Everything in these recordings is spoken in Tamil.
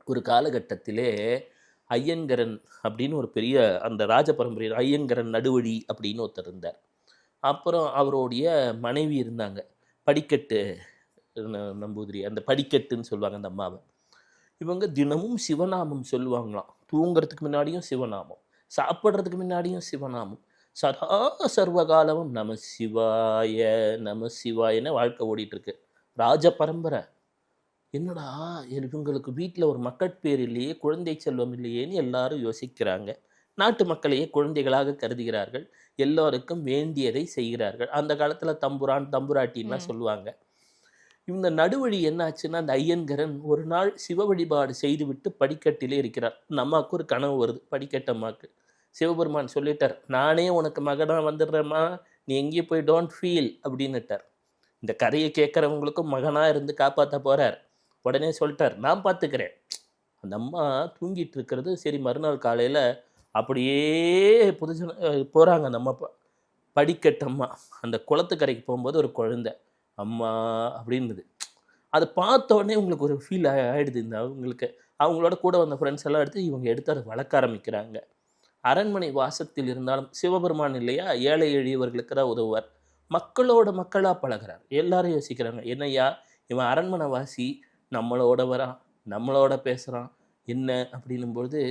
ஒரு காலகட்டத்திலே ஐயங்கரன் அப்படின்னு ஒரு பெரிய அந்த ராஜ பரம்பரையில் ஐயங்கரன் நடுவழி அப்படின்னு ஒருத்தர் இருந்தார். அப்புறம் அவருடைய மனைவி இருந்தாங்க. படிக்கட்டு நம்பூதிரி, அந்த படிக்கட்டுன்னு சொல்லுவாங்க அந்த அம்மாவை. இவங்க தினமும் சிவநாமம் சொல்லுவாங்களாம். தூங்குறதுக்கு முன்னாடியும் சிவநாமம், சாப்பிட்றதுக்கு முன்னாடியும் சிவநாமம், சதா சர்வகாலமும் நம சிவாய நம சிவாயன்னு வாழ்க்கை ஓடிட்டு இருக்கு. ராஜ பரம்பரை. என்னடா இவங்களுக்கு வீட்டில் ஒரு மக்கட்பேர் இல்லையே, குழந்தை செல்வம் இல்லையேன்னு எல்லாரும் யோசிக்கிறாங்க. நாட்டு மக்களையே குழந்தைகளாக கருதுகிறார்கள். எல்லோருக்கும் வேண்டியதை செய்கிறார்கள். அந்த காலத்தில் தம்புரான் தம்புராட்டின்லாம் ம். சொல்லுவாங்க. இந்த நடுவழி என்னாச்சுன்னா, அந்த ஐயன்கரன் ஒரு நாள் சிவ வழிபாடு செய்துவிட்டு படிக்கட்டிலே இருக்கிறார். அந்த அம்மாவுக்கு ஒரு கனவு வருது, படிக்கட்டு அம்மாவுக்கு. சிவபெருமான் சொல்லிட்டார், நானே உனக்கு மகனா வந்துடுறேம்மா, நீ எங்கேயும் போய் டோன்ட் ஃபீல் அப்படின்னுட்டார். இந்த கதையை கேட்குறவங்களுக்கும் மகனாக இருந்து காப்பாற்ற போகிறார். உடனே சொல்லிட்டார், நான் பார்த்துக்கிறேன். அந்த அம்மா தூங்கிட்டு இருக்கிறது. சரி, மறுநாள் காலையில் அப்படியே புதுசு போகிறாங்க அந்த அம்மா. படிக்கட்டு அம்மா அந்த குளத்துக்கரைக்கு போகும்போது ஒரு குழந்தை அம்மா அப்படின்னுது. அதை பார்த்த உடனே உங்களுக்கு ஒரு ஃபீல் ஆகிடுது. இந்த அவங்களுக்கு அவங்களோட கூட வந்த ஃப்ரெண்ட்ஸ் எல்லாம் எடுத்து இவங்க எடுத்து அதை வளர்க்க ஆரம்பிக்கிறாங்க. அரண்மனை வாசத்தில் இருந்தாலும் சிவபெருமான் இல்லையா, ஏழை எளியவர்களுக்கு தான் உதவுவார். மக்களோட மக்களாக பழகிறார். எல்லாரும் யோசிக்கிறாங்க, என்னையா இவன் அரண்மனை வாசி, நம்மளோட வரான், நம்மளோட பேசுகிறான், என்ன அப்படின்னும்பொழுது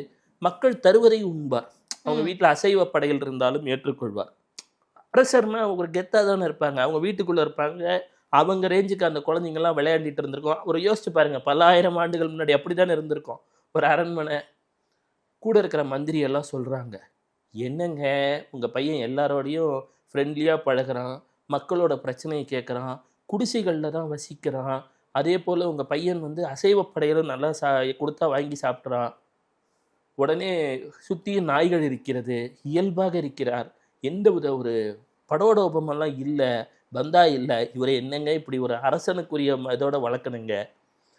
மக்கள் தருவதை உண்பார். அவங்க ம். வீட்டில் அசைவ படைகள் இருந்தாலும் ஏற்றுக்கொள்வார். அரசர்னா ஒரு கெத்தாக தானே இருப்பாங்க. அவங்க வீட்டுக்குள்ளே இருப்பாங்க. அவங்க ரேஞ்சுக்கு அந்த குழந்தைங்கள்லாம் விளையாடிட்டு இருந்திருக்கோம். ஒரு யோசிச்சு பாருங்க, பல்லாயிரம் ஆண்டுகள் முன்னாடி அப்படி தானே இருந்திருக்கும் ஒரு அரண்மனை. கூட இருக்கிற மந்திரி எல்லாம் சொல்கிறாங்க, என்னங்க உங்கள் பையன் எல்லாரோடையும் ஃப்ரெண்ட்லியாக பழகுறான், மக்களோட பிரச்சனையை கேட்குறான், குடிசைகளில் தான் வசிக்கிறான், அதே போல் உங்கள் பையன் வந்து அசைவ படையிலும் நல்லா கொடுத்தா வாங்கி சாப்பிட்றான், உடனே சுற்றியும் நாய்கள் இருக்கிறது, இயல்பாக இருக்கிறார், எந்த வித ஒரு படோடோபமெல்லாம் இல்லை, பந்தா இல்லை, இவரை என்னங்க இப்படி ஒரு அரசனுக்குரிய இதோட வளர்க்கணுங்க